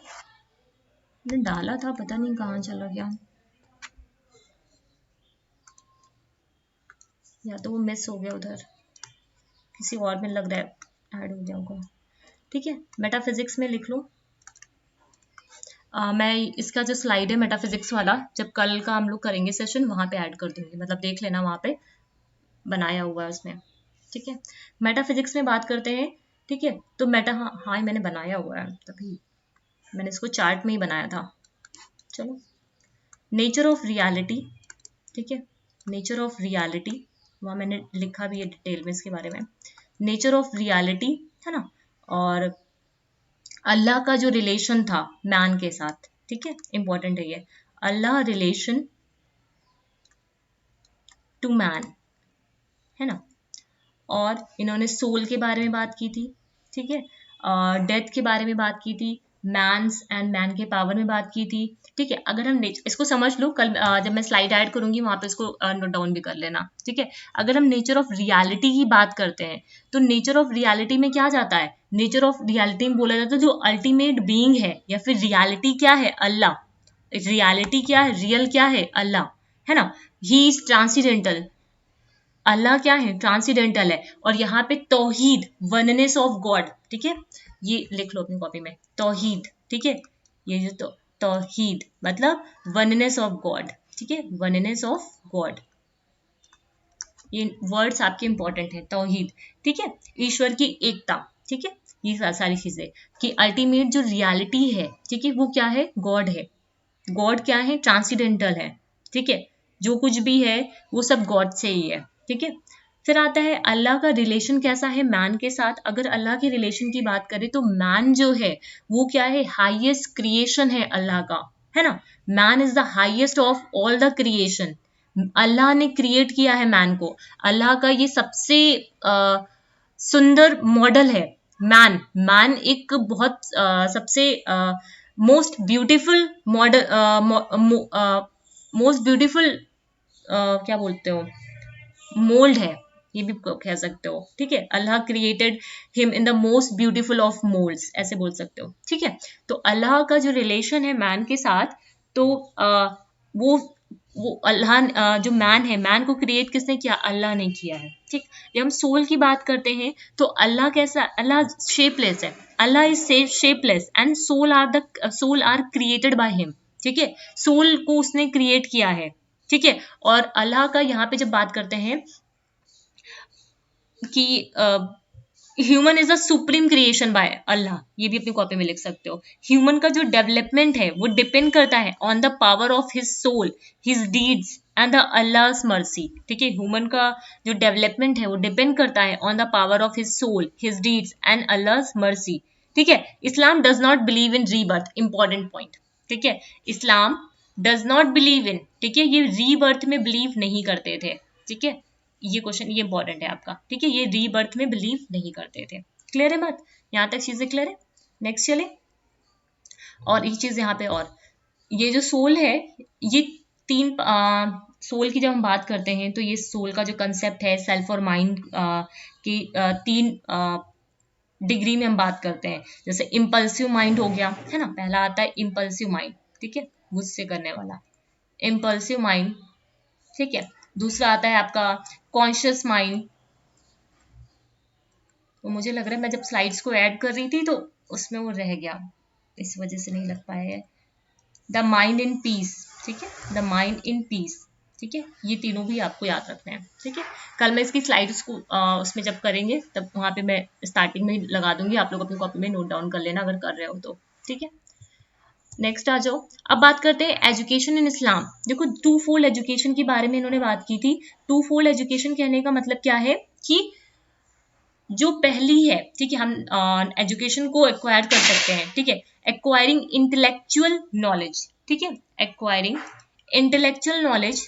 S1: मैंने डाला था पता नहीं कहाँ चला गया, या तो वो मिस हो गया उधर, किसी और में लग रहा है ऐड हो गया होगा, ठीक है। मेटाफिजिक्स में लिख लो। मैं इसका जो स्लाइड है मेटाफिजिक्स वाला, जब कल का हम लोग करेंगे सेशन, वहां पे ऐड कर दूंगी, मतलब देख लेना वहां पे बनाया हुआ है उसमें, ठीक है। मेटाफिजिक्स में बात करते हैं, ठीक है, तो हाँ मैंने बनाया हुआ है, तभी मैंने इसको चार्ट में ही बनाया था। चलो, नेचर ऑफ रियलिटी, ठीक है, नेचर ऑफ रियलिटी, वहाँ मैंने लिखा भी है डिटेल में इसके बारे में। नेचर ऑफ रियलिटी है ना, और अल्लाह का जो रिलेशन था मैन के साथ, ठीक है, इंपॉर्टेंट है ये, अल्लाह रिलेशन टू मैन, है ना। और इन्होंने सोल के बारे में बात की थी, ठीक है, डेथ के बारे में बात की थी, मैन्स एंड मैन के पावर में बात की थी, ठीक है। अगर हम इसको समझ लो, कल जब मैं स्लाइड ऐड करूंगी वहां पे इसको नोट डाउन भी कर लेना, ठीक है। अगर हम नेचर ऑफ रियलिटी की बात करते हैं तो नेचर ऑफ रियलिटी में क्या जाता है, नेचर ऑफ रियलिटी में बोला जाता है जो अल्टीमेट बीइंग है, या फिर रियलिटी क्या है, अल्लाह। रियलिटी क्या है, रियल क्या है, अल्लाह, है ना। ही इज ट्रांसीडेंटल, अल्लाह क्या है, ट्रांसीडेंटल है। और यहाँ पे तौहीद, वननेस ऑफ गॉड, ठीक है, ये लिख लो अपनी कॉपी में, तौहीद, ठीक है, ये जो तौहीद मतलब वननेस ऑफ गॉड, ठीक है, वननेस ऑफ गॉड, ये वर्ड्स आपके इंपॉर्टेंट है, तौहीद, ठीक है, ईश्वर की एकता, ठीक है, ये सारी चीजें, कि अल्टीमेट जो रियलिटी है, ठीक है, वो क्या है, गॉड है। गॉड क्या है, ट्रांसीडेंटल है, ठीक है, जो कुछ भी है वो सब गॉड से ही है, ठीक है। फिर आता है अल्लाह का रिलेशन कैसा है मैन के साथ। अगर अल्लाह के रिलेशन की बात करें तो मैन जो है वो क्या है, हाईएस्ट क्रिएशन है अल्लाह का, है ना। Man is the highest of all the creation, Allah ने क्रिएट किया है मैन को। अल्लाह का ये सबसे सुंदर मॉडल है, मैन मैन एक बहुत सबसे most beautiful model most beautiful क्या बोलते हो मोल्ड है, ये भी कह सकते हो, ठीक है। Allah created him in the most beautiful of moulds, ऐसे बोल सकते हो, ठीक है। तो अल्लाह का जो रिलेशन है मैन के साथ, तो वो वो अल्लाह जो मैन है, मैन को क्रिएट किसने किया? अल्लाह ने किया है, ठीक। जब हम सोल की बात करते हैं तो अल्लाह कैसा? अल्लाह शेपलेस है, Allah is shapeless and soul are created by him, ठीक है। सोल को उसने क्रिएट किया है, ठीक है। और अल्लाह का यहाँ पे जब बात करते हैं कि human is a supreme creation by Allah, ये भी अपनी कॉपी में लिख सकते हो। ह्यूमन का जो डेवलपमेंट है वो डिपेंड करता है on the power of his soul, his deeds and the Allah's mercy, ठीक है। ह्यूमन का जो डेवलपमेंट है वो डिपेंड करता है on the power of his soul, his deeds and Allah's mercy, ठीक है। Islam does not believe in rebirth, important point, ठीक है। Islam does not believe in, ठीक है, ये रीबर्थ में बिलीव नहीं करते थे, ठीक है। ये क्वेश्चन ये इंपॉर्टेंट है आपका, ठीक है। ये रीबर्थ में बिलीव नहीं करते थे। क्लियर है बात? यहां तक चीजें क्लियर है? नेक्स्ट चले। और एक चीज यहाँ पे, और ये जो सोल है, ये तीन सोल की जब हम बात करते हैं तो ये सोल का जो कंसेप्ट है सेल्फ और माइंड की तीन डिग्री में हम बात करते हैं। जैसे इम्पल्सिव माइंड हो गया, है ना, पहला आता है इम्पल्सिव माइंड, ठीक है, गुस्से करने वाला इम्पल्सिव माइंड, ठीक है। दूसरा आता है आपका कॉन्शियस माइंड। तो मुझे लग रहा है मैं जब स्लाइड्स को ऐड कर रही थी तो उसमें वो रह गया, इस वजह से नहीं लग पाया है। द माइंड इन पीस, ठीक है, द माइंड इन पीस, ठीक है। ये तीनों भी आपको याद रखना है, ठीक है। कल मैं इसकी स्लाइड्स को उसमें जब करेंगे तब वहां पे मैं स्टार्टिंग में लगा दूंगी, आप लोग अपनी कॉपी में नोट डाउन कर लेना अगर कर रहे हो तो, ठीक है। नेक्स्ट आ जाओ। अब बात करते हैं एजुकेशन इन इस्लाम। देखो, टू फोल्ड एजुकेशन के बारे में इन्होंने बात की थी। टू फोल्ड एजुकेशन कहने का मतलब क्या है कि जो पहली है, ठीक है, हम एजुकेशन को एक्वायर कर सकते हैं, ठीक है। एक्वायरिंग इंटेलेक्चुअल नॉलेज, ठीक है, एक्वायरिंग इंटेलेक्चुअल नॉलेज,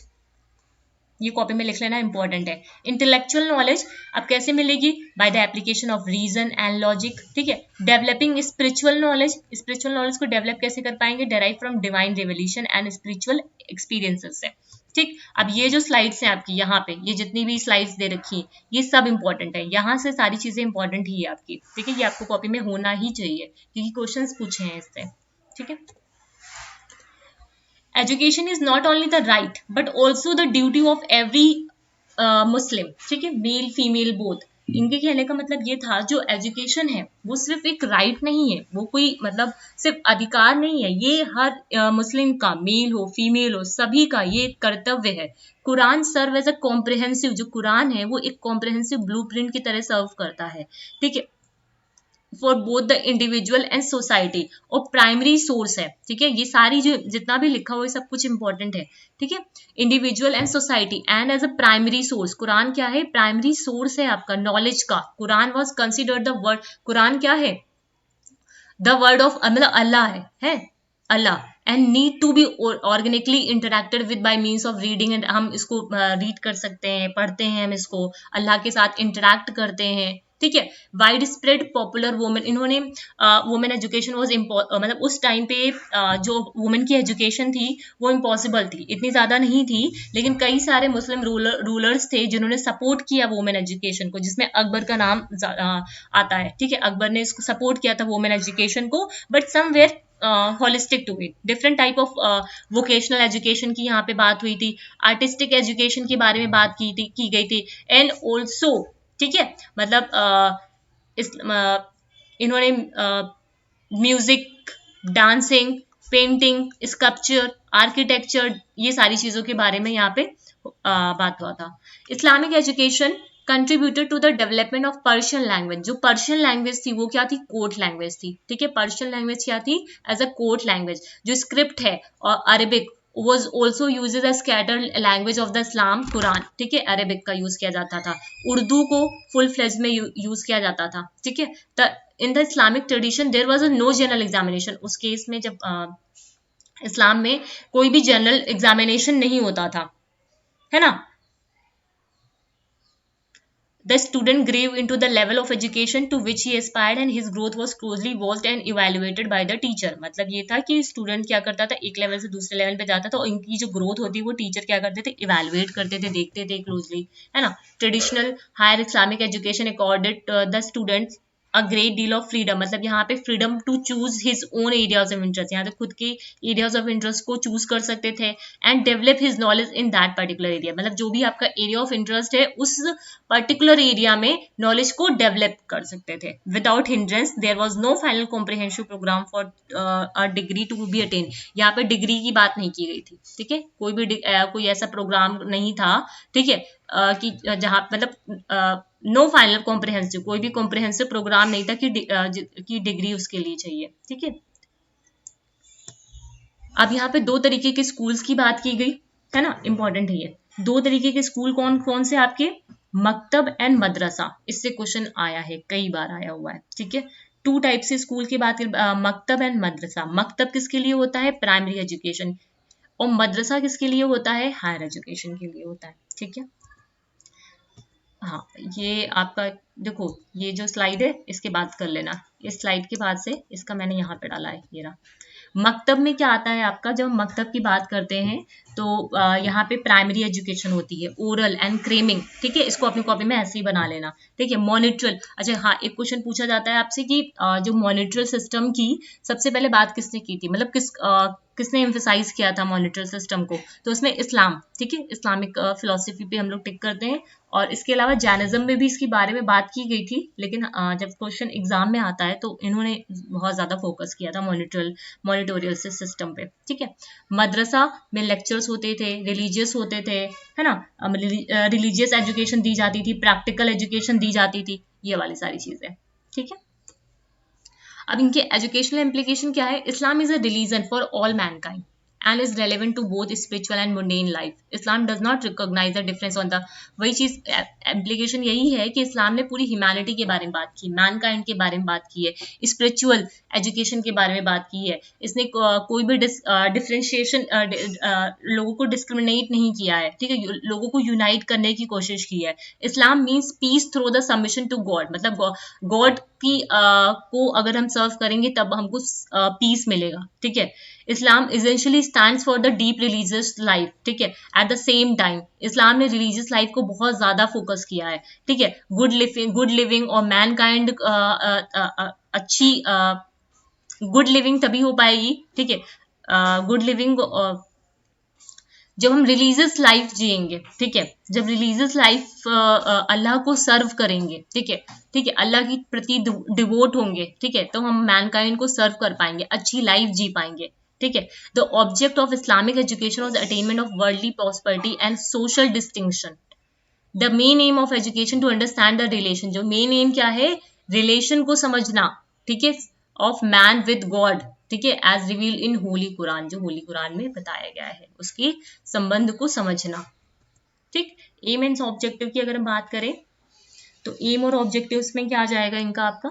S1: ये कॉपी में लिख लेना, इंपॉर्टेंट है। इंटेलेक्चुअल नॉलेज अब कैसे मिलेगी? By the application of reason and logic, ठीक है। Developing spiritual knowledge, spiritual knowledge को डेवलप कैसे कर पाएंगे? Derive from divine revolution and spiritual experiences से, ठीक। अब ये जो स्लाइड्स हैं आपकी यहाँ पे, ये जितनी भी स्लाइड्स दे रखी हैं, ये सब इंपॉर्टेंट है, यहाँ से सारी चीजें इंपॉर्टेंट ही है आपकी, ठीक है। ये आपको कॉपी में होना ही चाहिए क्योंकि क्वेश्चंस पूछे हैं इससे, ठीक है। Education is not only the right but also the duty of every मुस्लिम, ठीक है, मेल फीमेल बोथ। इनके कहने का मतलब ये था, जो एजुकेशन है वो सिर्फ एक राइट नहीं है, वो कोई मतलब सिर्फ अधिकार नहीं है, ये हर मुस्लिम का, मेल हो फीमेल हो, सभी का ये कर्तव्य है। Quran serve as a comprehensive, जो कुरान है वो एक कॉम्प्रिहेंसिव ब्लूप्रिंट की तरह सर्व करता है, ठीक है, for both the individual and society, और प्राइमरी सोर्स है, ठीक है। ये सारी जो जितना भी लिखा हुआ है सब कुछ इंपॉर्टेंट है, ठीक है। Individual and society and as a primary source, Quran क्या है? प्राइमरी सोर्स है आपका नॉलेज का। Quran was considered the word, Quran क्या है? द वर्ड ऑफ, मतलब अल्लाह है Allah, and need to be organically interacted with by means of reading, एंड हम इसको रीड कर सकते हैं, पढ़ते हैं, हम इसको अल्लाह के साथ इंटरेक्ट करते हैं, ठीक है। वाइड स्प्रेड पॉपुलर वुमेन, इन्होंने वुमेन एजुकेशन वॉज मतलब उस टाइम पे जो वुमेन की एजुकेशन थी वो इम्पॉसिबल थी, इतनी ज्यादा नहीं थी, लेकिन कई सारे मुस्लिम रूलर्स थे जिन्होंने सपोर्ट किया वुमेन एजुकेशन को, जिसमें अकबर का नाम आता है, ठीक है। अकबर ने इसको सपोर्ट किया था वुमेन एजुकेशन को, but somewhere holistic to it, different type of vocational education की यहाँ पे बात हुई थी, आर्टिस्टिक एजुकेशन के बारे में बात की गई थी, एंड ऑल्सो, ठीक है, मतलब इन्होंने music, dancing, painting, sculpture, architecture, ये सारी चीजों के बारे में यहाँ पे बात हुआ था। Islamic education contributed to the development of Persian language, जो पर्शियन लैंग्वेज थी वो क्या थी? कोर्ट लैंग्वेज थी, ठीक है। पर्शियन लैंग्वेज क्या थी? As a court language. जो स्क्रिप्ट है और Arabic was also used as scattered language of the Islam Quran, ठीक है, अरेबिक का यूज किया जाता था। उर्दू को फुल फ्लेज में यूज किया जाता था, ठीक है। In the Islamic tradition there was no general examination, उस केस में जब इस्लाम में कोई भी जनरल एग्जामिनेशन नहीं होता था, है ना। The student grew into the level of education to which he aspired and his growth was closely watched and evaluated by the teacher. मतलब ये था कि स्टूडेंट क्या करता था, एक लेवल से दूसरे लेवल पे जाता था और इनकी जो ग्रोथ होती है वो टीचर क्या करते थे, इवेलुएट करते थे, देखते थे क्लोजली, है ना. Traditional higher Islamic education accorded the students a great deal of freedom. मतलब यहाँ पे freedom to choose his own areas of interest, यहाँ पे खुद के एरियाज ऑफ इंटरेस्ट को चूज कर सकते थे. And develop his knowledge in that particular area. मतलब जो भी आपका एरिया ऑफ इंटरेस्ट है उस पर्टिकुलर एरिया में नॉलेज को डेवलप कर सकते थे. Without hindrance there was no final comprehensive programme for a degree to be attain. यहाँ पे डिग्री की बात नहीं की गई थी, ठीक है. कोई ऐसा प्रोग्राम नहीं था, ठीक है, कि जहाँ मतलब नो फाइनल कॉम्प्रिहेंसिव, कोई भी कॉम्प्रिहेंसिव प्रोग्राम नहीं था कि डिग्री उसके लिए चाहिए, ठीक है. अब यहाँ पे दो तरीके के स्कूल्स की बात की गई है ना, इंपॉर्टेंट है ये. दो तरीके के स्कूल कौन कौन से आपके, मकतब एंड मदरसा. इससे क्वेश्चन आया है, कई बार आया हुआ है, ठीक है. टू टाइप से स्कूल की बात मकतब एंड मदरसा. मकतब किसके लिए होता है, प्राइमरी एजुकेशन, और मदरसा किसके लिए होता है, हायर एजुकेशन के लिए होता है, ठीक है. हाँ, ये आपका देखो, ये जो स्लाइड है इसके बाद कर लेना, इस स्लाइड के बाद से इसका मैंने यहाँ पे डाला है, ये रहा. मकतब में क्या आता है आपका, जब हम मकतब की बात करते हैं तो यहाँ पे प्राइमरी एजुकेशन होती है, ओरल एंड क्रेमिंग, ठीक है. इसको अपनी कॉपी में ऐसे ही बना लेना, ठीक है. मॉनिटरल, अच्छा हाँ, एक क्वेश्चन पूछा जाता है आपसे कि जो मॉनिटरल सिस्टम की सबसे पहले बात किसने की थी, मतलब किसने एम्फेसाइज किया था मॉनिटरल सिस्टम को, तो उसमें इस्लाम, ठीक है. इस्लामिक फिलोसफी पे हम लोग टिक करते हैं. और इसके अलावा जैनिज्म में भी इसके बारे में बात की गई थी, लेकिन जब क्वेश्चन एग्जाम में आता है तो इन्होंने बहुत ज्यादा फोकस किया था मॉनिटोरियल सिस्टम पे, ठीक है. मदरसा में लेक्चर्स होते थे, रिलीजियस होते थे, है ना. रिलीजियस एजुकेशन दी जाती थी, प्रैक्टिकल एजुकेशन दी जाती थी, ये वाली सारी चीजें, ठीक है. अब इनके एजुकेशनल इम्प्लीकेशन क्या है. Islam is a religion for all mankind and is relevant to both spiritual and mundane life. Islam does not recognize the difference on the, वही चीज एप्लीकेशन यही है कि इस्लाम ने पूरी ह्यूमैनिटी के बारे में बात की, मैनकाइंड के बारे में बात की है, स्पिरिचुअल एजुकेशन के बारे में बात की है. इसने कोई भी डिफरेंशिएशन लोगों को डिस्क्रिमिनेट नहीं किया है, ठीक है. लोगों को यूनाइट करने की कोशिश की है. Islam means peace through the submission to God. मतलब गॉड की को अगर हम सर्व करेंगे तब हमको पीस मिलेगा, ठीक है. Islam essentially stands for the deep religious life, ठीक है. At the same time Islam ने रिलीजियस लाइफ को बहुत ज्यादा फोकस किया है, ठीक है. गुड लिविंग और मैनकाइंड अच्छी गुड लिविंग तभी हो पाएगी, ठीक है. गुड लिविंग जब हम रिलीजियस लाइफ जिएंगे, ठीक है. जब रिलीजियस लाइफ अल्लाह को सर्व करेंगे, ठीक है, ठीक है, अल्लाह की प्रति डिवोट होंगे, ठीक है, तो हम मैनकाइंड को सर्व कर पाएंगे, अच्छी लाइफ जी पाएंगे, ठीक है. The object of Islamic education was attainment of worldly prosperity and social distinction. The main aim of education to understand the relation. जो मेन एम क्या है, रिलेशन को समझना, ठीक है, ऑफ मैन विद गॉड, ठीक है, as reveal in holy Quran. जो होली कुरान में बताया गया है उसके संबंध को समझना, ठीक. एम एंड ऑब्जेक्टिव की अगर हम बात करें तो एम और ऑब्जेक्टिव में क्या आ जाएगा इनका आपका,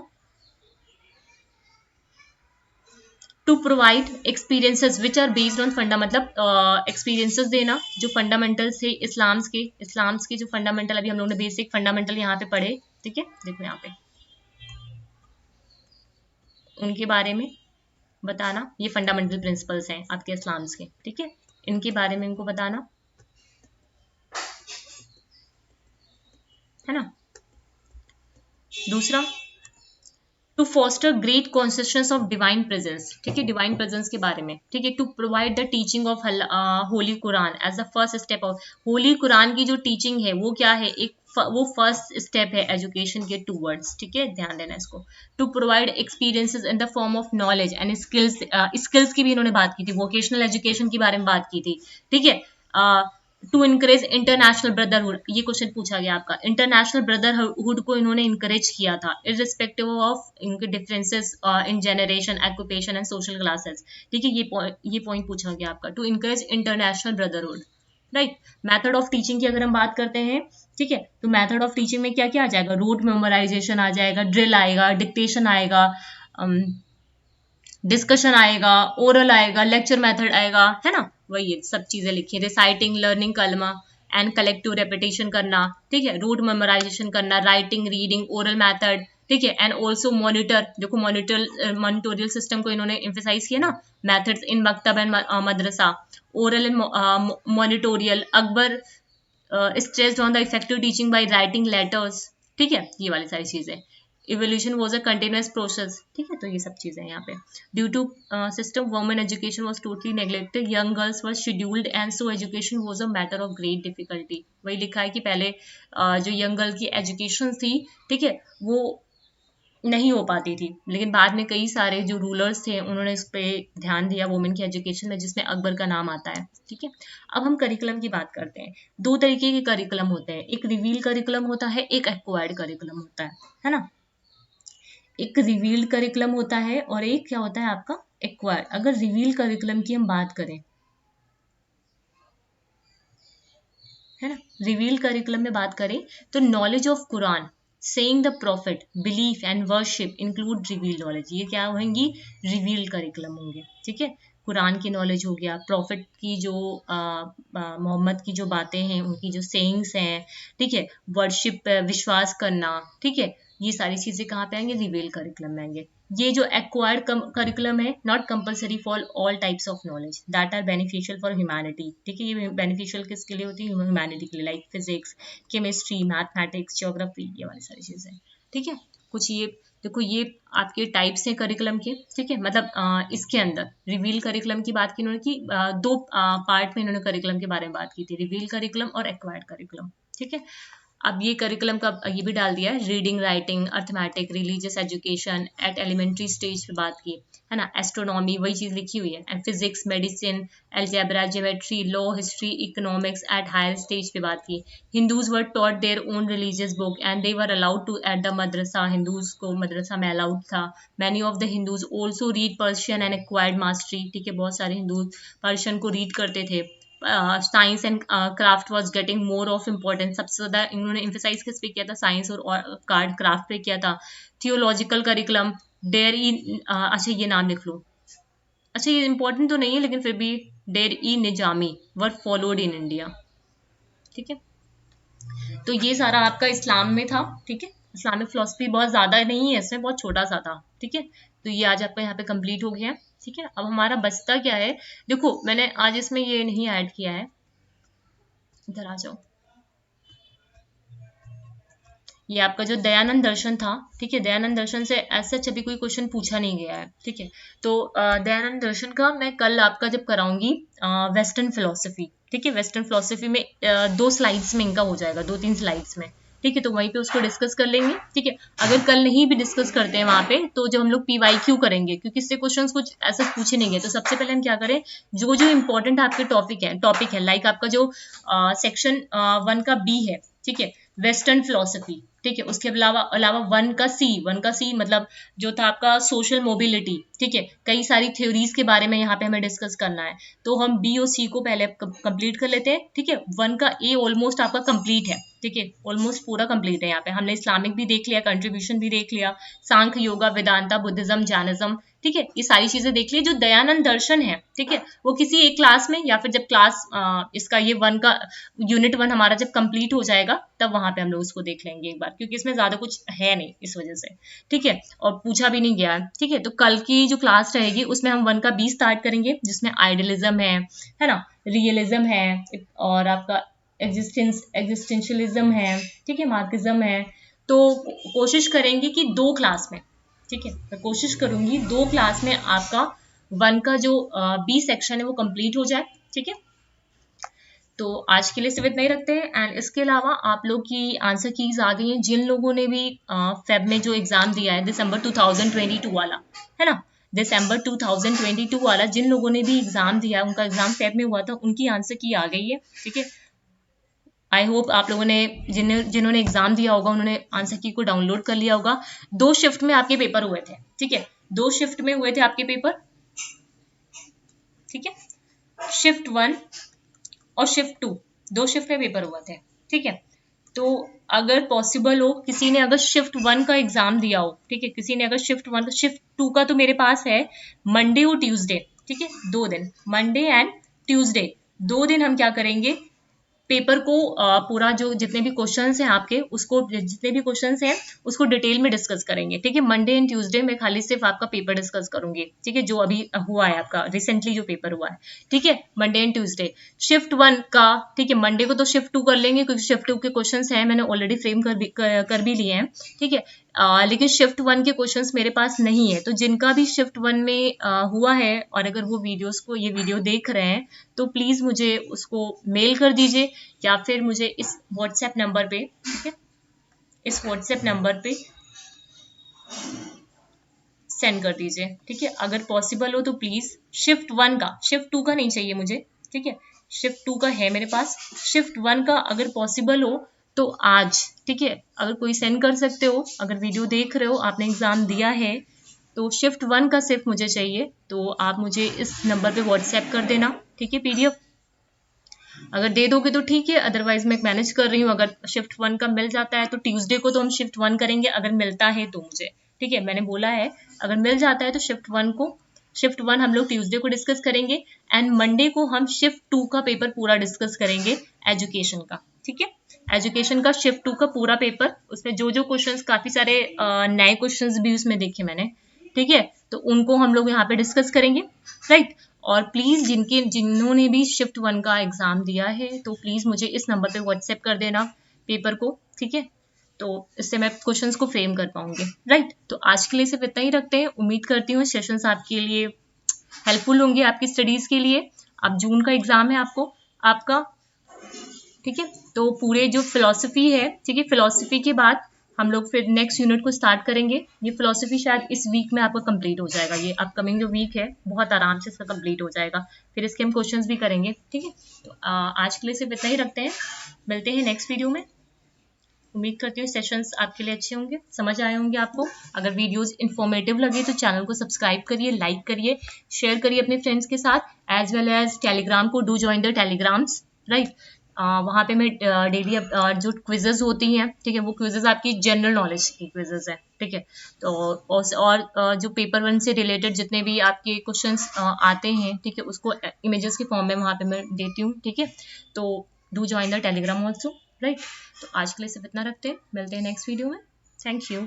S1: to provide experiences which are based on funda. मतलब एक्सपीरियंसेस देना जो फंडामेंटल्स थे इस्लाम्स के जो फंडामेंटल, अभी हम लोगों ने बेसिक फंडामेंटल यहाँ पे पढ़े, ठीक है. देखो यहाँ पे उनके बारे में बताना, ये फंडामेंटल प्रिंसिपल्स हैं आपके इस्लाम्स के, ठीक है. इनके बारे में इनको बताना, है ना. दूसरा, to foster great consistence of divine presence, ठीक है, डिवाइन प्रेजेंस के बारे में, ठीक है. To provide the teaching of holy Quran as the first step of, holy Quran की जो टीचिंग है वो क्या है, एक वो फर्स्ट स्टेप है एजुकेशन के टूवर्ड्स, ठीक है, ध्यान देना इसको. To provide experiences in the form of knowledge and skills. Skills की भी इन्होंने बात की थी, वोकेशनल एजुकेशन के बारे में बात की थी, ठीक है. टू इनकरेज इंटरनेशनल ब्रदरहुड, ये क्वेश्चन पूछा गया आपका. इंटरनेशनल ब्रदरहुड को इन्होंने इनकरेज किया था, इररिस्पेक्टिव ऑफ इनके differences in generation, occupation and social classes, ठीक है. ये पॉइंट पूछा गया आपका, to encourage international brotherhood, right. Method of teaching की अगर हम बात करते हैं, ठीक है, तो मेथड ऑफ टीचिंग में क्या क्या आ जाएगा, रूट मेमोराइजेशन आ जाएगा, ड्रिल आएगा, डिक्टेशन आएगा, डिस्कशन आएगा, ओरल आएगा, लेक्चर मेथड आएगा, है ना. वही सब चीजें लिखी, रिसाइटिंग, लर्निंग कलमा एंड कलेक्टिव रेपिटेशन करना, ठीक है, रूट मेमोराइजेशन करना, राइटिंग, रीडिंग, ओरल मैथड, ठीक है, एंड ऑल्सो मॉनिटर, देखो मॉनिटोरियल सिस्टम को इन्होंने एम्फेसाइज किया ना, मेथड्स इन मकतब एंड मदरसा, oral and monitorial, Akbar stressed on the effective teaching by writing letters, ठीक है, ये वाली सारी चीजें। Evolution was a continuous process, ठीक है, तो ये सब चीजें यहाँ पे। Due to system women education was totally neglected, young girls were scheduled and so education was a matter of great difficulty. वही लिखा है कि पहले जो यंग गर्ल की एजुकेशन थी, ठीक है, वो नहीं हो पाती थी, लेकिन बाद में कई सारे जो रूलर्स थे उन्होंने इस पे ध्यान दिया वुमेन की एजुकेशन में, जिसमें अकबर का नाम आता है, ठीक है। अब हम करिकुलम की बात करते हैं। दो तरीके के करिकुलम होते हैं, एक रिवील करिकुलम होता है, एक एक्वायर्ड करिकुलम होता है ना। एक रिवील्ड करिकुलम होता है और एक क्या होता है आपका एक्वायर्ड। अगर रिवील करिकुलम की हम बात करें, है ना, रिवील करिकुलम में बात करें तो knowledge of Quran, saying the profit, belief and worship include reveal knowledge, ये क्या होंगी, रिवील करिकुलम होंगे, ठीक है। कुरान की नॉलेज हो गया, प्रॉफिट की जो मोहम्मद की जो बातें हैं उनकी जो सेइंग्स हैं, ठीक है, वर्शिप विश्वास करना, ठीक है, ये सारी चीजें कहाँ पे आएंगे, रिवील करिकुलम में आएंगे। ये जो एक्वायर्ड करिकुलम है, not compulsory for all types of knowledge that are beneficial for humanity, ठीक है, ये बेनिफिशियल किसके लिए होती है, ह्यूमैनिटी के लिए, like physics, chemistry, mathematics, geography, ये वाली सारी चीजें, ठीक है। कुछ ये देखो, ये आपके टाइप्स हैं करिकुलम के, ठीक है, मतलब इसके अंदर रिवील करिकुलम की बात की इन्होंने की, दो पार्ट में इन्होंने करिकुलम के बारे में बात की थी, रिवील करिकुलम और एक्वायर्ड करिकुलम, ठीक है। अब ये करिकुलम का ये भी डाल दिया है, reading, writing, arithmetic, religious education at elementary stage पे बात की है ना, एस्ट्रोनॉमी वही चीज लिखी हुई है, and physics, medicine, algebra, geometry, law, history, economics at higher stage पे बात की। Hindus were taught their own religious book and they were allowed to at the madrasa, Hindus को मदरसा में अलाउड था। Many of the Hindus also read Persian and acquired mastery, ठीक है, बहुत सारे हिंदू पर्शियन को रीड करते थे। Science and craft was getting more of importance, सबसे ज्यादा इन्होंने एम्फेसाइज किस पे किया था, साइंस और क्राफ्ट पे किया था। थियोलॉजिकल करिकुलम, डेयर ई, अच्छा ये नाम लिख लो, अच्छा ये इंपॉर्टेंट तो नहीं है लेकिन फिर भी, Dars e Nizami were followed in India, ठीक है। तो ये सारा आपका इस्लाम में था, ठीक है, इस्लामिक फिलोसफी बहुत ज्यादा नहीं है इसमें, बहुत छोटा सा था, ठीक है। तो ये आज आपका यहाँ पे कंप्लीट हो गया है, ठीक है। अब हमारा बचता क्या है, देखो मैंने आज इसमें ये नहीं ऐड किया है, इधर आ जाओ, ये आपका जो दयानंद दर्शन था, ठीक है, दयानंद दर्शन से ऐसा अभी कोई क्वेश्चन पूछा नहीं गया है, ठीक है। तो दयानंद दर्शन का मैं कल आपका जब कराऊंगी वेस्टर्न फिलोसफी, ठीक है, वेस्टर्न फिलोसफी में 2 स्लाइड्स में इनका हो जाएगा, 2-3 स्लाइड्स में, ठीक है, तो वहीं पे उसको डिस्कस कर लेंगे, ठीक है। अगर कल नहीं भी डिस्कस करते हैं वहां पे, तो जब हम लोग PYQ करेंगे, क्योंकि इससे क्वेश्चंस कुछ ऐसे पूछे नहीं गए, तो सबसे पहले हम क्या करें, जो जो इंपॉर्टेंट आपके टॉपिक है, लाइक आपका जो सेक्शन 1 का B है, ठीक है, वेस्टर्न फिलोसफी, ठीक है, उसके अलावा 1 का सी मतलब जो था आपका सोशल मोबिलिटी, ठीक है, कई सारी थ्योरीज के बारे में यहाँ पे हमें डिस्कस करना है, तो हम B और C को पहले कंप्लीट कर लेते हैं, ठीक है। 1 का A ऑलमोस्ट आपका कंप्लीट है, ठीक है, ऑलमोस्ट पूरा कंप्लीट है। यहाँ पे हमने इस्लामिक भी देख लिया, कंट्रीब्यूशन भी देख लिया, सांख्य, योगा, वेदांता, बुद्धिज्म, जैनिज्म, ठीक है, ये सारी चीजें देख ली। जो दयानंद दर्शन है, ठीक है, वो किसी एक क्लास में या फिर जब क्लास इसका ये 1 का यूनिट 1 हमारा जब कंप्लीट हो जाएगा, तब वहां पे हम लोग उसको देख लेंगे एक बार, क्योंकि इसमें ज्यादा कुछ है नहीं इस वजह से, ठीक है, और पूछा भी नहीं गया है, ठीक है। तो कल की जो क्लास रहेगी उसमें हम 1 का B स्टार्ट करेंगे, जिसमें आइडियलिज्म है ना, रियलिज्म है, और आपका एग्जिस्टेंशियलिज्म है, ठीक है, मार्क्सिज्म है। तो कोशिश करेंगे कि 2 क्लास में, ठीक है, मैं कोशिश करूंगी 2 क्लास में आपका 1 का जो B सेक्शन है वो कंप्लीट हो जाए, ठीक है। तो आज के लिए सिर्फ इतना ही रखते हैं, एंड इसके अलावा आप लोग की आंसर कीज आ गई हैं, जिन लोगों ने भी फेब में जो एग्जाम दिया है, दिसंबर 2022 वाला, है ना, दिसंबर 2022 वाला जिन लोगों ने भी एग्जाम दिया है, उनका एग्जाम फेब में हुआ था, उनकी आंसर की आ गई है, ठीक है। आई होप आप लोगों ने जिन्होंने एग्जाम दिया होगा उन्होंने आंसर की को डाउनलोड कर लिया होगा। 2 शिफ्ट में आपके पेपर हुए थे, ठीक है, 2 शिफ्ट में हुए थे आपके पेपर, ठीक है, शिफ्ट 1 और शिफ्ट 2, 2 शिफ्ट में पेपर हुए थे, ठीक है। तो अगर पॉसिबल हो, किसी ने अगर शिफ्ट 1 का एग्जाम दिया हो, ठीक है, किसी ने अगर शिफ्ट 1 शिफ्ट 2 का तो मेरे पास है मंडे और ट्यूसडे, ठीक है, 2 दिन, मंडे एंड ट्यूसडे, 2 दिन हम क्या करेंगे, पेपर को पूरा जो जितने भी क्वेश्चंस हैं आपके उसको जितने भी क्वेश्चंस हैं उसको डिटेल में डिस्कस करेंगे, ठीक है। मंडे एंड ट्यूसडे में खाली सिर्फ आपका पेपर डिस्कस करूंगी, ठीक है, जो अभी हुआ है आपका रिसेंटली जो पेपर हुआ है, ठीक है। मंडे एंड ट्यूसडे शिफ्ट 1 का, ठीक है। मंडे को तो शिफ्ट 2 कर लेंगे क्योंकि शिफ्ट 2 के क्वेश्चंस हैं, मैंने ऑलरेडी फ्रेम कर भी लिए हैं, ठीक है। लेकिन शिफ्ट 1 के क्वेश्चंस मेरे पास नहीं है, तो जिनका भी शिफ्ट 1 में हुआ है और अगर वो वीडियोस को ये वीडियो देख रहे हैं तो प्लीज मुझे उसको मेल कर दीजिए या फिर मुझे इस व्हाट्सएप नंबर पे, ठीक है, इस व्हाट्सएप नंबर पे सेंड कर दीजिए, ठीक है। अगर पॉसिबल हो तो प्लीज शिफ्ट 1 का, शिफ्ट 2 का नहीं चाहिए मुझे, ठीक है। शिफ्ट 2 का है मेरे पास, शिफ्ट 1 का अगर पॉसिबल हो तो आज, ठीक है, अगर कोई सेंड कर सकते हो, अगर वीडियो देख रहे हो, आपने एग्जाम दिया है तो शिफ्ट 1 का सिर्फ मुझे चाहिए, तो आप मुझे इस नंबर पे व्हाट्सएप कर देना, ठीक है। पीडीएफ अगर दे दोगे तो ठीक है, अदरवाइज मैं मैनेज कर रही हूँ। अगर शिफ्ट 1 का मिल जाता है तो ट्यूसडे को तो हम शिफ्ट 1 करेंगे, अगर मिलता है तो मुझे, ठीक है, मैंने बोला है अगर मिल जाता है तो शिफ्ट 1 हम लोग ट्यूसडे को डिस्कस करेंगे एंड मंडे को हम शिफ्ट 2 का पेपर पूरा डिस्कस करेंगे एजुकेशन का, ठीक है। एजुकेशन का शिफ्ट 2 का पूरा पेपर, उसमें जो जो क्वेश्चंस, काफी सारे नए क्वेश्चंस भी उसमें देखे मैंने, ठीक है, तो उनको हम लोग यहाँ पे डिस्कस करेंगे, राइट। और प्लीज जिन्होंने भी शिफ्ट 1 का एग्जाम दिया है तो प्लीज मुझे इस नंबर पे व्हाट्सएप कर देना पेपर को, ठीक है, तो इससे मैं क्वेश्चंस को फ्रेम कर पाऊंगी, राइट। तो आज के लिए सिर्फ इतना ही रखते हैं। उम्मीद करती हूँ सेशंस आपके लिए हेल्पफुल होंगे आपकी स्टडीज के लिए। अब जून का एग्जाम है आपका, ठीक है, तो पूरे जो फिलोसफी है, ठीक है, फिलोसफी के बाद हम लोग फिर नेक्स्ट यूनिट को स्टार्ट करेंगे। ये फिलोसफी शायद इस वीक में आपका कंप्लीट हो जाएगा, ये अपकमिंग जो वीक है बहुत आराम से इसका कंप्लीट हो जाएगा, फिर इसके हम क्वेश्चंस भी करेंगे, ठीक है। तो आज के लिए सिर्फ इतना ही रखते हैं, मिलते हैं नेक्स्ट वीडियो में। उम्मीद करती हूँ सेशंस आपके लिए अच्छे होंगे, समझ आए होंगे आपको। अगर वीडियोस इन्फॉर्मेटिव लगे तो चैनल को सब्सक्राइब करिए, लाइक करिए, शेयर करिए अपने फ्रेंड्स के साथ, एज वेल एज टेलीग्राम को do join the telegrams, right. वहाँ पे मैं डेली जो क्विजेज होती हैं, ठीक है, वो क्विजेज आपकी जनरल नॉलेज की क्विजेज हैं, ठीक है। तो और जो पेपर 1 से रिलेटेड जितने भी आपके क्वेश्चंस आते हैं, ठीक है, उसको इमेजेस के फॉर्म में वहाँ पे मैं देती हूँ, ठीक है। तो do join the Telegram also, right. तो आज के लिए सिर्फ इतना रखते हैं, मिलते हैं नेक्स्ट वीडियो में। Thank you.